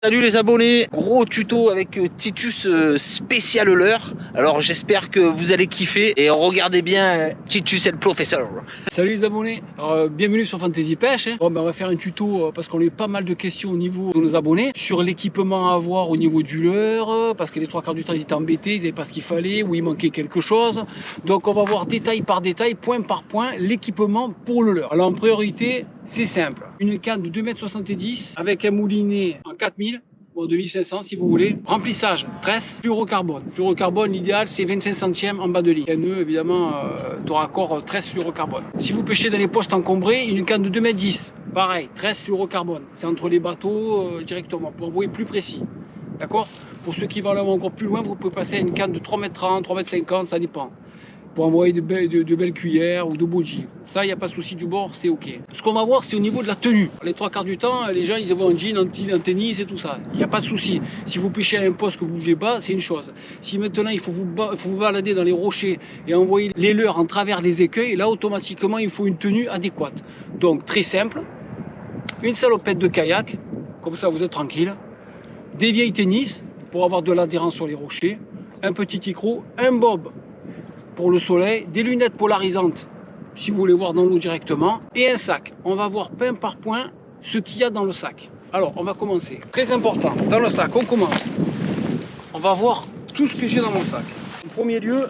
Salut les abonnés, gros tuto avec Titus spécial leurre. Alors j'espère que vous allez kiffer et regardez bien Titus et le professeur. Salut les abonnés, alors, bienvenue sur Fantasy Pêche. Bon, on va faire un tuto parce qu'on a eu pas mal de questions au niveau de nos abonnés sur l'équipement à avoir au niveau du leurre, parce que les trois quarts du temps ils étaient embêtés, ils n'avaient pas ce qu'il fallait ou il manquait quelque chose. Donc on va voir détail par détail, point par point, l'équipement pour le leurre. Alors en priorité, c'est simple, une canne de 2,70 m avec un moulinet en 4000. Bon, 2500 si vous voulez. Remplissage, tresse, fluorocarbone. Fluorocarbone, l'idéal c'est 25 centièmes en bas de ligne. Un nœud évidemment de raccord tresse fluorocarbone. Si vous pêchez dans les postes encombrés, une canne de 2,10 m, pareil, tresse fluorocarbone. C'est entre les bateaux directement pour envoyer plus précis. D'accord? Pour ceux qui veulent aller encore plus loin, vous pouvez passer à une canne de 3,30 m, 3,50 m, ça dépend. Pour envoyer de belles cuillères ou de bougies. Ça, il n'y a pas de souci du bord, c'est ok. Ce qu'on va voir, c'est au niveau de la tenue. Les trois quarts du temps, les gens, ils vont en jean, en tennis et tout ça. Il n'y a pas de souci. Si vous pêchez à un poste que vous ne bougez pas, c'est une chose. Si maintenant, il faut vous balader dans les rochers et envoyer les leurres en travers des écueils, là, automatiquement, il faut une tenue adéquate. Donc, très simple. Une salopette de kayak, comme ça, vous êtes tranquille. Des vieilles tennis, pour avoir de l'adhérence sur les rochers. Un petit écrou, un bob pour le soleil, des lunettes polarisantes si vous voulez voir dans l'eau directement et un sac. On va voir point par point ce qu'il y a dans le sac. Alors on va commencer. Très important, dans le sac on commence. On va voir tout ce que j'ai dans mon sac. En premier lieu,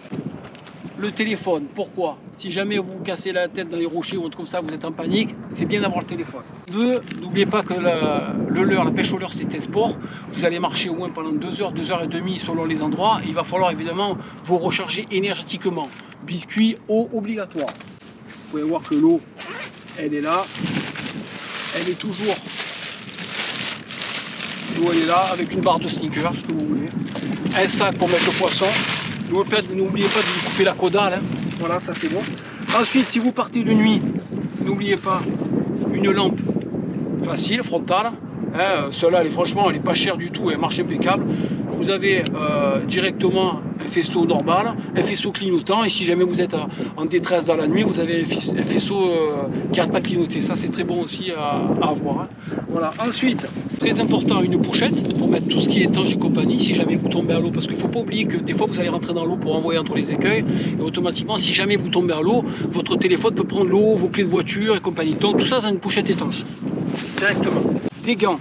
le téléphone. Pourquoi? Si jamais vous vous cassez la tête dans les rochers ou autre comme ça, vous êtes en panique, c'est bien d'avoir le téléphone. Deux, n'oubliez pas que le leurre, la pêche au leurre, c'est un sport. Vous allez marcher au moins pendant 2 heures, 2 heures et demie selon les endroits. Il va falloir évidemment vous recharger énergétiquement. Biscuits, eau obligatoire. Vous pouvez voir que l'eau, elle est là. Elle est toujours. L'eau, elle est là avec une barre de sneakers, ce que vous voulez. Un sac pour mettre le poisson. N'oubliez pas de vous couper la caudale, hein. Voilà, ça c'est bon. Ensuite, si vous partez de nuit, n'oubliez pas une lampe facile, frontale. Hein, celle-là, franchement, elle n'est pas chère du tout, elle marche impeccable. Vous avez directement un faisceau normal, un faisceau clignotant, et si jamais vous êtes en détresse dans la nuit, vous avez un faisceau qui n'arrête pas de clignoter. Ça, c'est très bon aussi à avoir. Hein. Voilà. Ensuite, très important, une pochette pour mettre tout ce qui est étanche et compagnie, si jamais vous tombez à l'eau, parce qu'il ne faut pas oublier que des fois, vous allez rentrer dans l'eau pour envoyer entre les écueils, et automatiquement, si jamais vous tombez à l'eau, votre téléphone peut prendre l'eau, vos clés de voiture et compagnie. Donc, tout ça dans une pochette étanche. Directement. Des gants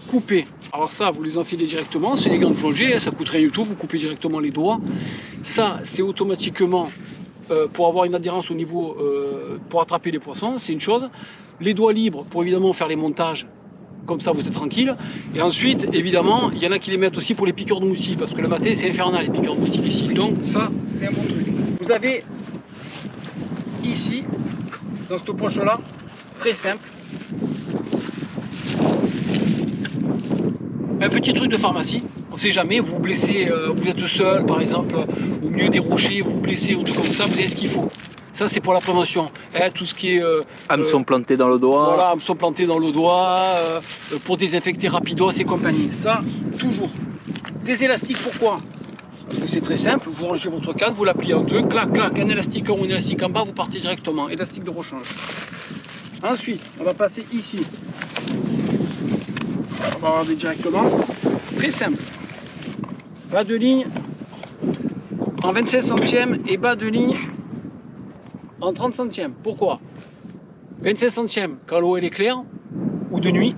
coupés. Alors ça, vous les enfilez directement, c'est les gants de plongée, ça coûte rien du tout, vous coupez directement les doigts. Ça, c'est automatiquement pour avoir une adhérence au niveau, pour attraper les poissons, c'est une chose. Les doigts libres pour évidemment faire les montages, comme ça vous êtes tranquille. Et ensuite, évidemment, il y en a qui les mettent aussi pour les piqûres de moustiques, parce que le matin, c'est infernal les piqûres de moustiques ici. Donc ça, c'est un bon truc. Vous avez ici, dans cette poche-là, très simple, un petit truc de pharmacie, on ne sait jamais, vous vous blessez, vous êtes seul par exemple, au milieu des rochers, vous vous blessez ou tout comme ça, vous avez ce qu'il faut. Ça c'est pour la prévention, hein, tout ce qui est... hameçon planté dans le doigt. Voilà, hameçon planté dans le doigt, pour désinfecter rapidos et compagnie. Ça, toujours. Des élastiques, pourquoi? Parce que c'est très simple, vous rangez votre canne, vous la pliez en deux, clac, clac, un élastique en haut, un élastique en bas, vous partez directement. Élastique de rechange. Ensuite, on va passer ici. On va regarder directement. Très simple. Bas de ligne en 25 centièmes et bas de ligne en 30 centièmes. Pourquoi? 25 centièmes quand l'eau est claire ou de nuit.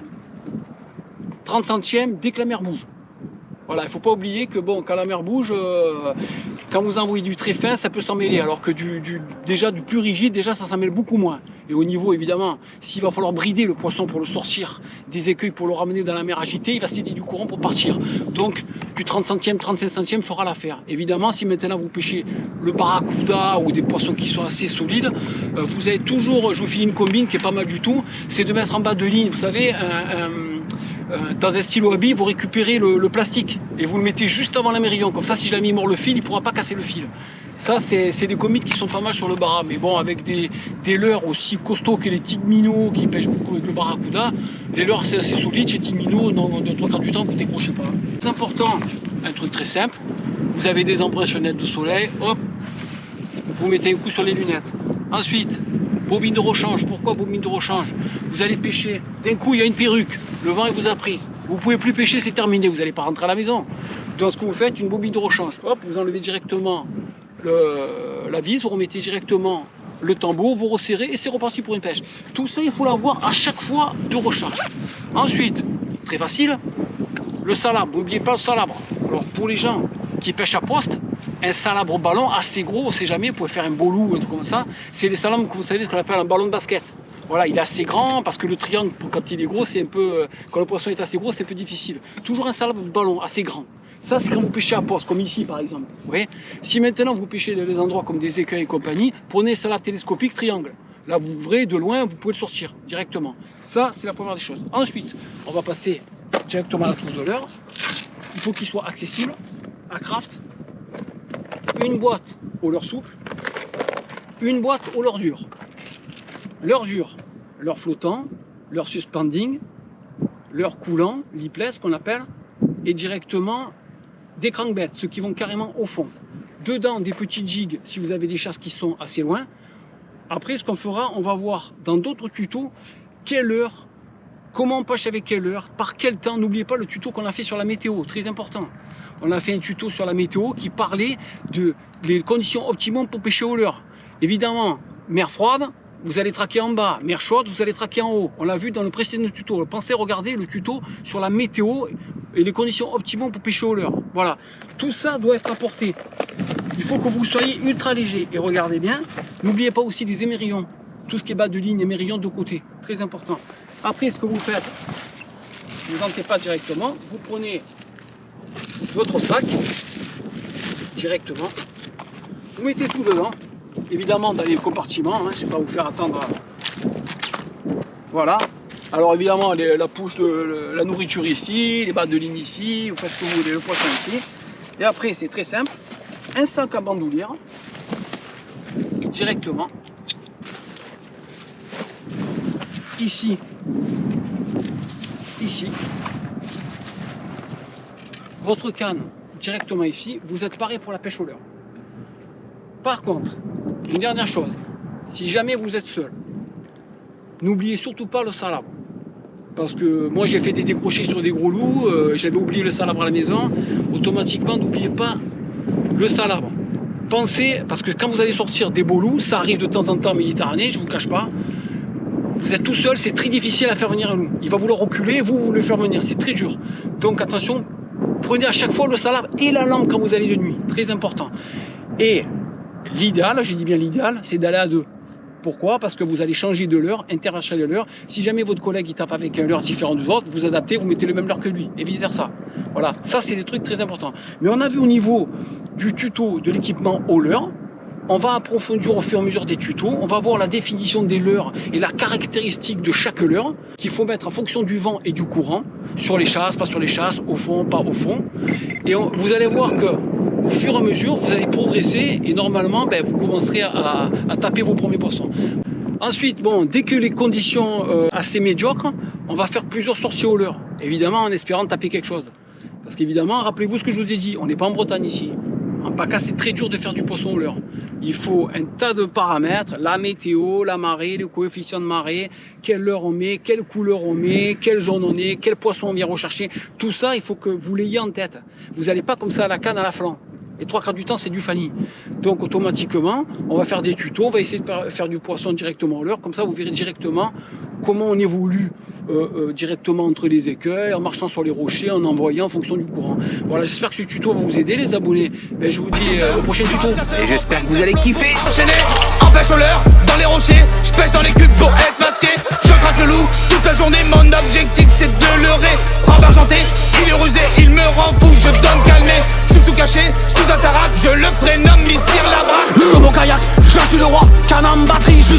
30 centièmes dès que la mer bouge. Voilà, il ne faut pas oublier que bon, quand la mer bouge, quand vous envoyez du très fin, ça peut s'en mêler, alors que déjà du plus rigide, déjà ça s'en mêle beaucoup moins. Et au niveau, évidemment, s'il va falloir brider le poisson pour le sortir des écueils, pour le ramener dans la mer agitée, il va céder du courant pour partir. Donc, du 30 centièmes, 35 centièmes fera l'affaire. Évidemment, si maintenant vous pêchez le barracuda ou des poissons qui sont assez solides, vous avez toujours, je vous file une combine qui est pas mal du tout, c'est de mettre en bas de ligne, vous savez, dans un stylo à billes, vous récupérez le plastique et vous le mettez juste avant l'amérillon. Comme ça, si jamais il mord le fil, il ne pourra pas casser le fil. Ça, c'est des comites qui sont pas mal sur le barra. Mais bon, avec des leurres aussi costauds que les tigres minots qui pêchent beaucoup avec le barracuda, les leurres c'est assez solide. Chez tigres minots, de 3 quarts du temps, vous ne décrochez pas. C'est important, un truc très simple. Vous avez des impressionnettes de soleil, hop, vous mettez un coup sur les lunettes. Ensuite, bobine de rechange. Pourquoi bobine de rechange? Vous allez pêcher, d'un coup il y a une perruque, le vent il vous a pris. Vous pouvez plus pêcher, c'est terminé, vous n'allez pas rentrer à la maison. Donc ce que vous faites, une bobine de rechange. Hop, vous enlevez directement la vis, vous remettez directement le tambour, vous resserrez et c'est reparti pour une pêche. Tout ça, il faut l'avoir à chaque fois de recharge. Ensuite, très facile, le salabre. N'oubliez pas le salabre. Alors pour les gens qui pêchent à poste, un salabre ballon assez gros, on ne sait jamais, vous pouvez faire un bolou ou un truc comme ça. C'est les salabres que vous savez, ce qu'on appelle un ballon de basket. Voilà, il est assez grand parce que le triangle, quand il est gros, c'est un peu. Quand le poisson est assez gros, c'est un peu difficile. Toujours un salabre de ballon assez grand. Ça, c'est quand vous pêchez à poste, comme ici par exemple. Vous voyez, si maintenant vous pêchez dans des endroits comme des écueils et compagnie, prenez un salabre télescopique triangle. Là, vous ouvrez de loin, vous pouvez le sortir directement. Ça, c'est la première des choses. Ensuite, on va passer directement à la trousse de leurre. Il faut qu'il soit accessible à craft. Une boîte au leurre souple, une boîte au leurre dur. Leurre dur, leurre flottant, leurre suspending, leurre coulant, lipless qu'on appelle, et directement des crankbaits, ceux qui vont carrément au fond. Dedans, des petits jigs si vous avez des chasses qui sont assez loin. Après, ce qu'on fera, on va voir dans d'autres tutos quelle heure, comment on pêche avec quelle heure, par quel temps. N'oubliez pas le tuto qu'on a fait sur la météo, très important. On a fait un tuto sur la météo qui parlait de les conditions optimales pour pêcher au leurre. Évidemment, mer froide, vous allez traquer en bas. Mer chaude, vous allez traquer en haut. On l'a vu dans le précédent tuto. Pensez regarder le tuto sur la météo et les conditions optimales pour pêcher au leurre. Voilà. Tout ça doit être apporté. Il faut que vous soyez ultra léger. Et regardez bien, n'oubliez pas aussi des émerillons. Tout ce qui est bas de ligne, émerillons de côté. Très important. Après, ce que vous faites, vous n'entrez pas directement. Vous prenez votre sac directement. Vous mettez tout dedans. Évidemment dans les compartiments, hein, je ne vais pas vous faire attendre. Voilà. Alors évidemment la pouche, la nourriture ici, les bas de ligne ici, vous faites ce que vous voulez, le poisson ici. Et après c'est très simple, un sac à bandoulière, directement, ici, votre canne directement ici, vous êtes paré pour la pêche au leurre. Par contre, une dernière chose, si jamais vous êtes seul, n'oubliez surtout pas le salabre. Parce que moi j'ai fait des décrochés sur des gros loups, j'avais oublié le salabre à la maison, automatiquement n'oubliez pas le salabre. Pensez, parce que quand vous allez sortir des beaux loups, ça arrive de temps en temps en Méditerranée, je ne vous cache pas, vous êtes tout seul, c'est très difficile à faire venir un loup. Il va vouloir reculer, vous le faire venir, c'est très dur. Donc attention, prenez à chaque fois le salabre et la lampe quand vous allez de nuit, très important. Et l'idéal, je dis bien l'idéal, c'est d'aller à deux. Pourquoi? Parce que vous allez changer de leurre, interverser le leurre. Si jamais votre collègue il tape avec un leurre différent du vôtre, vous adaptez, vous mettez le même leurre que lui, et vice versa. Voilà, ça c'est des trucs très importants. Mais on a vu au niveau du tuto de l'équipement au leurre, on va approfondir au fur et à mesure des tutos, on va voir la définition des leurres et la caractéristique de chaque leurre qu'il faut mettre en fonction du vent et du courant, sur les chasses, pas sur les chasses, au fond, pas au fond. Et vous allez voir que au fur et à mesure, vous allez progresser et normalement, vous commencerez à taper vos premiers poissons. Ensuite, bon, dès que les conditions assez médiocres, on va faire plusieurs sorties au leurre. Évidemment, en espérant taper quelque chose. Parce qu'évidemment, rappelez-vous ce que je vous ai dit, on n'est pas en Bretagne ici. En PACA, c'est très dur de faire du poisson au leurre. Il faut un tas de paramètres, la météo, la marée, le coefficient de marée, quelle heure on met, quelle couleur on met, quelle zone on est, quel poisson on vient rechercher. Tout ça, il faut que vous l'ayez en tête. Vous n'allez pas comme ça à la canne à la flanc. Et 3/4 du temps, c'est du fanny. Donc, automatiquement, on va faire des tutos, on va essayer de faire du poisson directement au leurre. Comme ça, vous verrez directement comment on évolue directement entre les écueils, en marchant sur les rochers, en envoyant en fonction du courant. Voilà, j'espère que ce tuto va vous aider, les abonnés. Je vous dis au prochain tuto. Et j'espère que vous allez kiffer. Enchaîné, en pêche au leurre, dans les rochers, je pêche dans les cubes pour être masqué. Je traque le loup toute la journée, mon objectif c'est de leurrer. Rampe argenté, il est rusé, il me rend fou, je donne calmer. Je suis sous caché, sous un tarap, je le prénomme Missir Labrax. Sur mon kayak, je suis le roi, canne en batterie, juste